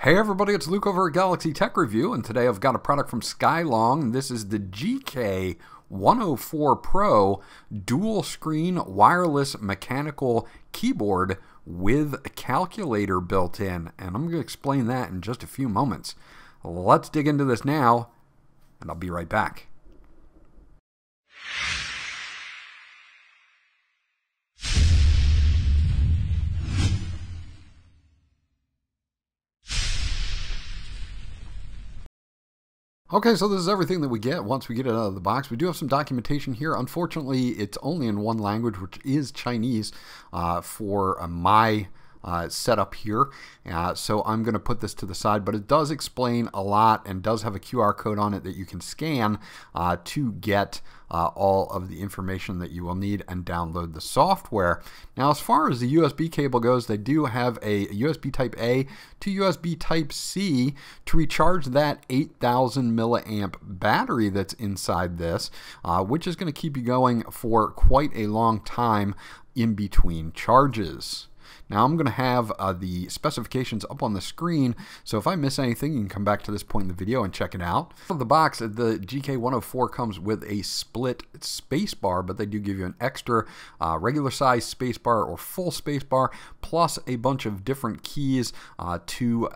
Hey everybody, it's Luke over at Galaxy Tech Review, and today I've got a product from Skyloong. This is the GK104 Pro dual screen wireless mechanical keyboard with a calculator built in, and I'm going to explain that in just a few moments. Let's dig into this now, and I'll be right back. Okay, so this is everything that we get once we get it out of the box. We do have some documentation here. Unfortunately, it's only in one language, which is Chinese, for my setup here. So I'm going to put this to the side, but it does explain a lot and does have a QR code on it that you can scan to get all of the information that you will need and download the software. Now, as far as the USB cable goes, they do have a USB Type A to USB Type C to recharge that 8,000 milliamp battery that's inside this, which is going to keep you going for quite a long time in between charges. Now I'm going to have the specifications up on the screen, so if I miss anything, you can come back to this point in the video and check it out. Out of the box, the GK104 comes with a split spacebar, but they do give you an extra regular size spacebar or full spacebar, plus a bunch of different keys to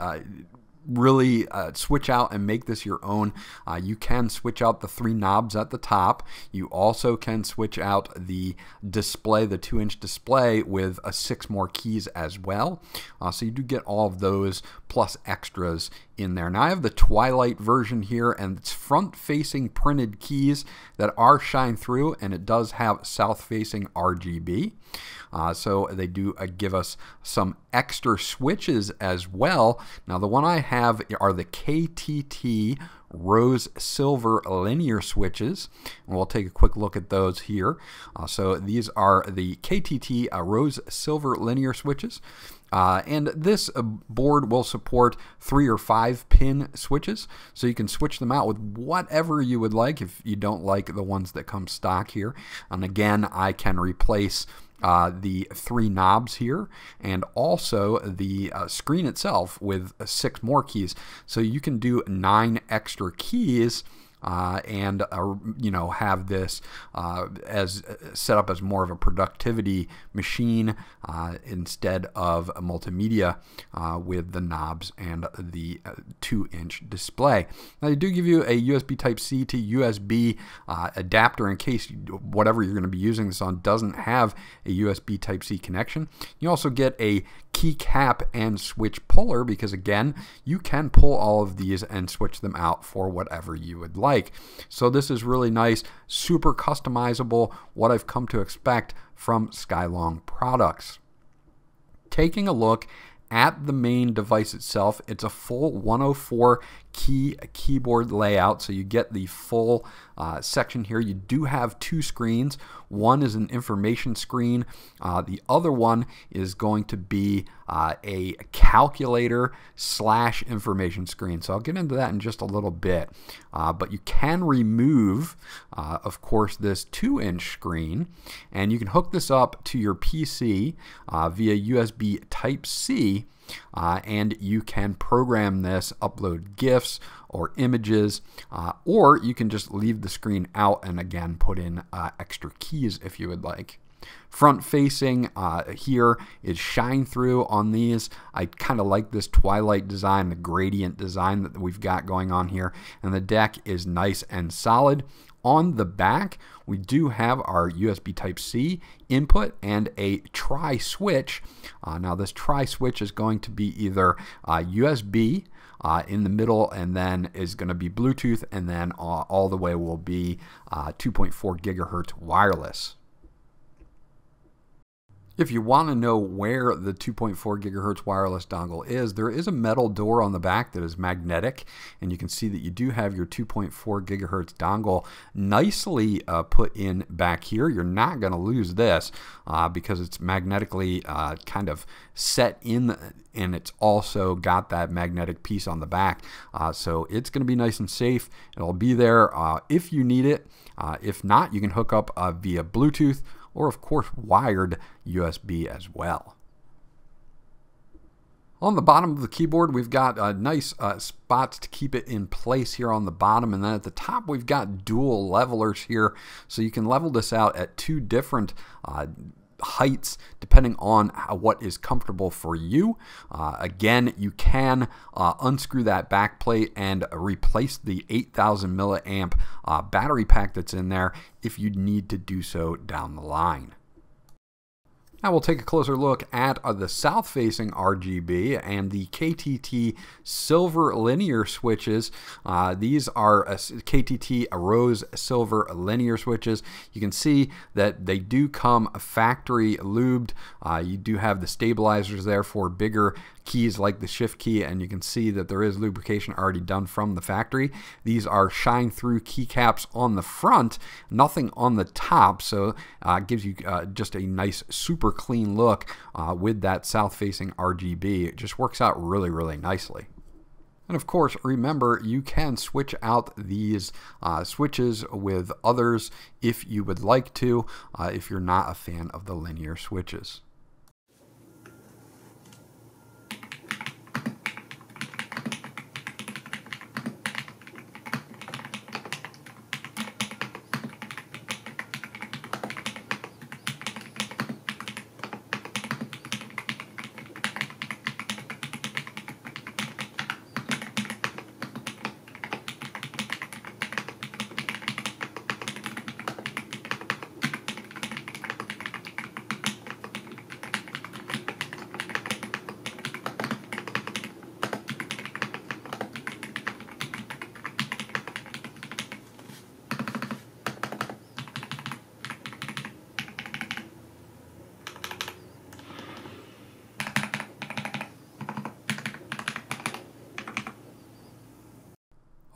really switch out and make this your own. You can switch out the 3 knobs at the top. You also can switch out the display, the 2-inch display, with 6 more keys as well. So you do get all of those plus extras in there. Now I have the Twilight version here, and it's front-facing printed keys that are shine through, and it does have south-facing RGB. So they do give us some extra switches as well. Now the one I have are the KTT Rose Silver linear switches, and we'll take a quick look at those here. So these are the KTT Rose Silver linear switches. And this board will support 3 or 5 pin switches, so you can switch them out with whatever you would like if you don't like the ones that come stock here. And again, I can replace the 3 knobs here and also the screen itself with 6 more keys, so you can do 9 extra keys and you know, have this as set up as more of a productivity machine instead of a multimedia with the knobs and the 2-inch display. Now they do give you a USB Type C to USB adapter in case whatever you're going to be using this on doesn't have a USB Type C connection. You also get a keycap and switch puller, because again, you can pull all of these and switch them out for whatever you would like. So this is really nice, super customizable, what I've come to expect from Skyloong products. Taking a look at the main device itself, it's a full 104 keyboard layout, so you get the full section here. You do have 2 screens. One is an information screen. The other one is going to be a calculator / information screen. So I'll get into that in just a little bit. But you can remove, of course, this 2-inch screen, and you can hook this up to your PC via USB Type-C, and you can program this, upload GIFs or images, or you can just leave the screen out and again put in extra keys if you would like. Front facing here is shine through on these. I kind of like this Twilight design, the gradient design that we've got going on here, and the deck is nice and solid. On the back, we do have our USB Type-C input and a tri-switch. Now this tri-switch is going to be either USB in the middle, and then is going to be Bluetooth, and then all the way will be 2.4 gigahertz wireless. If you want to know where the 2.4 gigahertz wireless dongle is, there is a metal door on the back that is magnetic, and you can see that you do have your 2.4 gigahertz dongle nicely put in back here. You're not going to lose this because it's magnetically kind of set in, and it's also got that magnetic piece on the back. So it's going to be nice and safe. It'll be there if you need it. If not, you can hook up via Bluetooth, or of course wired USB as well. On the bottom of the keyboard, we've got nice spots to keep it in place here on the bottom, and then at the top we've got dual levelers here, so you can level this out at two different heights depending on what is comfortable for you. Again, you can unscrew that back plate and replace the 8,000 milliamp battery pack that's in there if you need to do so down the line. Now we'll take a closer look at the south-facing RGB and the KTT silver linear switches. These are KTT rose silver linear switches. You can see that they do come factory lubed. You do have the stabilizers there for bigger keys like the shift key, and you can see that there is lubrication already done from the factory. These are shine through keycaps on the front, nothing on the top, so it gives you just a nice super clean look with that south facing RGB. It just works out really, really nicely. And of course, remember, you can switch out these switches with others if you would like to, if you're not a fan of the linear switches.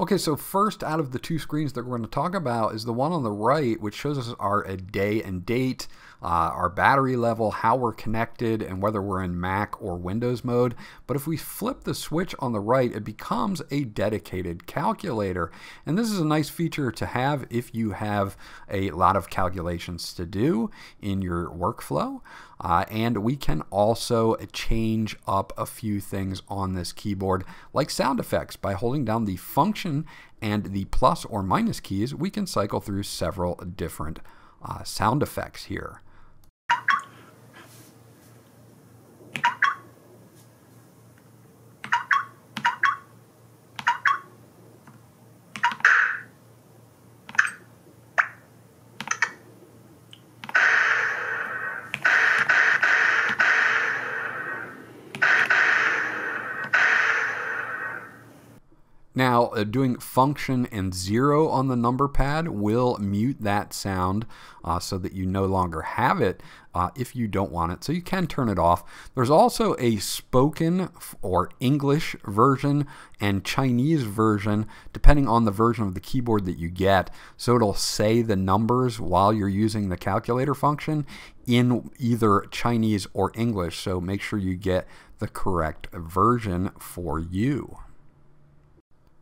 Okay, so first out of the two screens that we're going to talk about is the one on the right, which shows us our day and date, our battery level, how we're connected, and whether we're in Mac or Windows mode. But if we flip the switch on the right, it becomes a dedicated calculator. And this is a nice feature to have if you have a lot of calculations to do in your workflow. And we can also change up a few things on this keyboard, like sound effects. By holding down the function and the plus or minus keys, we can cycle through several different sound effects here. Now, doing function and 0 on the number pad will mute that sound so that you no longer have it if you don't want it. So you can turn it off. There's also a spoken or English version and Chinese version, depending on the version of the keyboard that you get. So it'll say the numbers while you're using the calculator function in either Chinese or English. So make sure you get the correct version for you.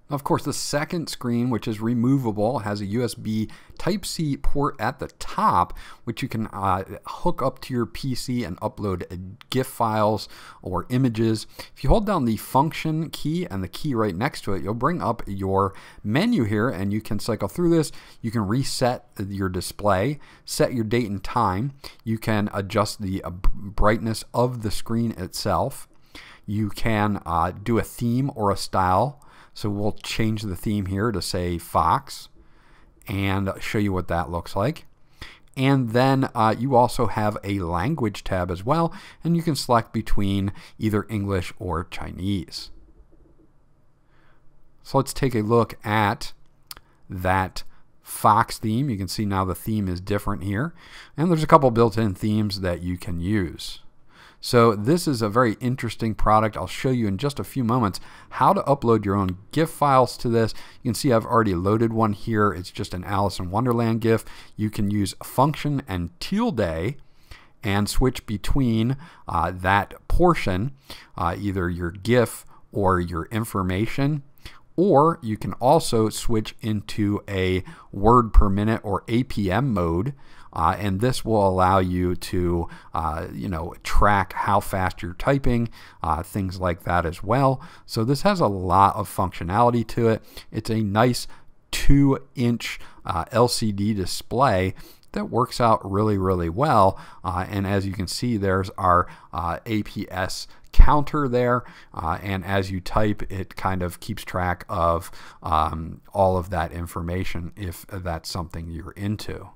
Of course, the second screen, which is removable, has a USB Type-C port at the top, which you can hook up to your PC and upload GIF files or images. If you hold down the function key and the key right next to it, you'll bring up your menu here, and you can cycle through this. You can reset your display, set your date and time. You can adjust the brightness of the screen itself. You can do a theme or a style. So we'll change the theme here to say Fox and show you what that looks like. And then you also have a language tab as well, and you can select between either English or Chinese. So let's take a look at that Fox theme. You can see now the theme is different here, and there's a couple built-in themes that you can use. So this is a very interesting product. I'll show you in just a few moments how to upload your own GIF files to this. You can see I've already loaded one here. It's just an Alice in Wonderland GIF. You can use function and tilde and switch between that portion, either your GIF or your information. Or you can also switch into a word per minute or APM mode and this will allow you to track how fast you're typing, things like that as well. So this has a lot of functionality to it. It's a nice 2-inch LCD display that works out really, really well. And as you can see, there's our APS counter there, and as you type, it kind of keeps track of all of that information if that's something you're into.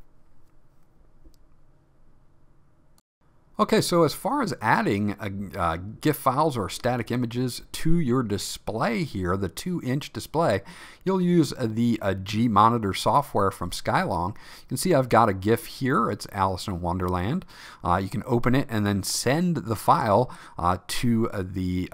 Okay, so as far as adding GIF files or static images to your display here, the 2-inch display, you'll use the GMonitor software from Skyloong. You can see I've got a GIF here. It's Alice in Wonderland. You can open it and then send the file to the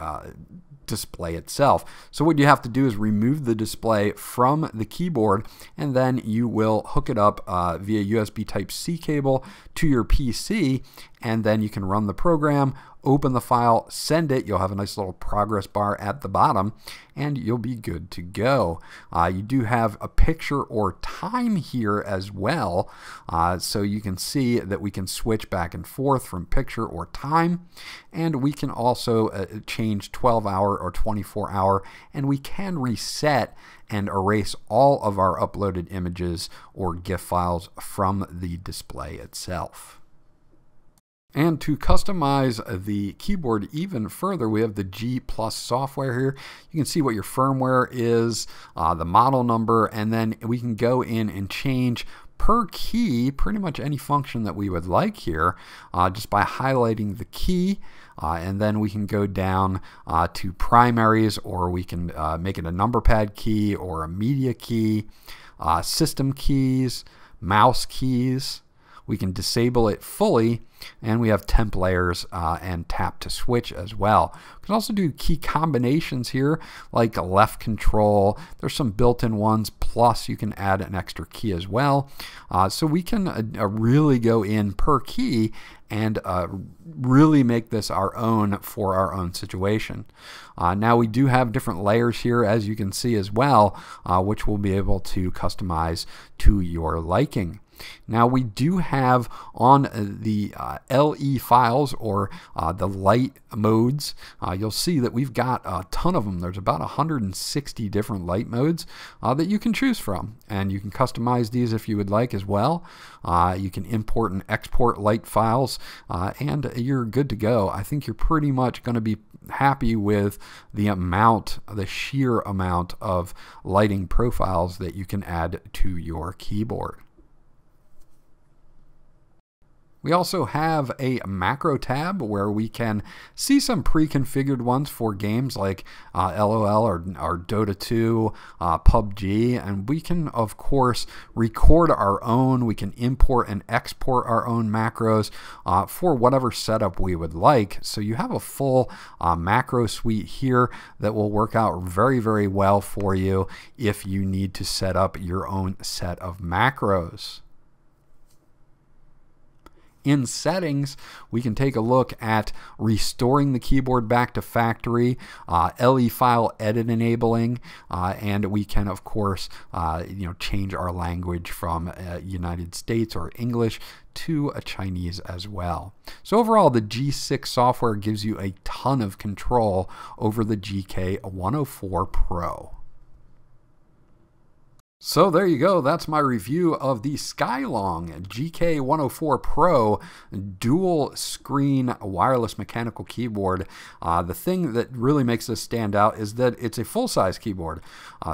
display itself. So what you have to do is remove the display from the keyboard, and then you will hook it up via USB Type-C cable to your PC, and then you can run the program, open the file, send it. You'll have a nice little progress bar at the bottom, and you'll be good to go. You do have a picture or time here as well, so you can see that we can switch back and forth from picture or time, and we can also change 12-hour or 24-hour, and we can reset and erase all of our uploaded images or GIF files from the display itself. And to customize the keyboard even further, we have the G+ software here. You can see what your firmware is, the model number, and then we can go in and change per key pretty much any function that we would like here just by highlighting the key. And then we can go down to primaries, or we can make it a number pad key or a media key, system keys, mouse keys. We can disable it fully, and we have temp layers and tap to switch as well. We can also do key combinations here, like left control. There's some built-in ones, plus you can add an extra key as well. So we can really go in per key and really make this our own for our own situation. Now we do have different layers here, as you can see as well, which we'll be able to customize to your liking. Now we do have on the LE files, or the light modes, you'll see that we've got a ton of them. There's about 160 different light modes that you can choose from, and you can customize these if you would like as well. You can import and export light files, and you're good to go. I think you're pretty much going to be happy with the sheer amount of lighting profiles that you can add to your keyboard. We also have a macro tab where we can see some pre-configured ones for games like LOL or Dota 2, PUBG, and we can of course record our own. We can import and export our own macros for whatever setup we would like. So you have a full macro suite here that will work out very, very well for you if you need to set up your own set of macros. In settings, we can take a look at restoring the keyboard back to factory, LE file edit enabling, and we can of course change our language from United States or English to a Chinese as well. So overall, the G6 software gives you a ton of control over the GK104 Pro. So there you go. That's my review of the Skyloong GK104 Pro dual screen wireless mechanical keyboard. The thing that really makes this stand out is that it's a full-size keyboard.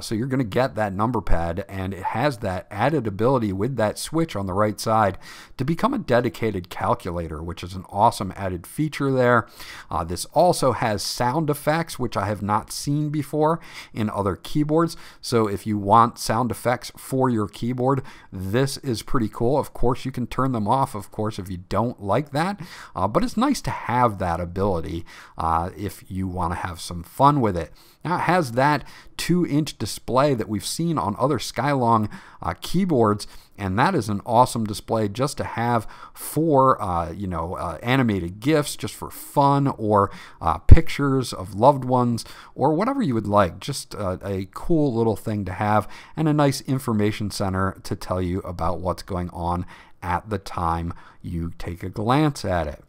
So you're going to get that number pad, and it has that added ability with that switch on the right side to become a dedicated calculator, which is an awesome added feature there. This also has sound effects, which I have not seen before in other keyboards. So if you want sound effects for your keyboard, this is pretty cool. Of course, you can turn them off, of course, if you don't like that, but it's nice to have that ability if you want to have some fun with it. Now, it has that 2-inch display that we've seen on other Skyloong keyboards, and that is an awesome display just to have for animated GIFs, just for fun, or pictures of loved ones, or whatever you would like. Just a cool little thing to have, and a nice information center to tell you about what's going on at the time you take a glance at it.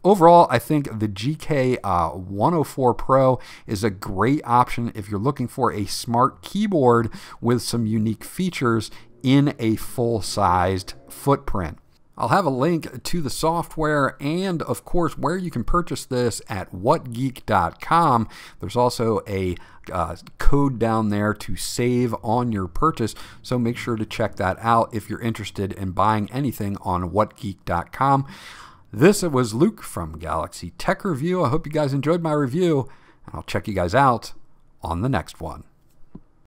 Overall, I think the GK104 Pro is a great option if you're looking for a smart keyboard with some unique features in a full-sized footprint. I'll have a link to the software and, of course, where you can purchase this at whatgeek.com. There's also a code down there to save on your purchase, so make sure to check that out if you're interested in buying anything on whatgeek.com. This was Luke from Galaxy Tech Review. I hope you guys enjoyed my review, and I'll check you guys out on the next one.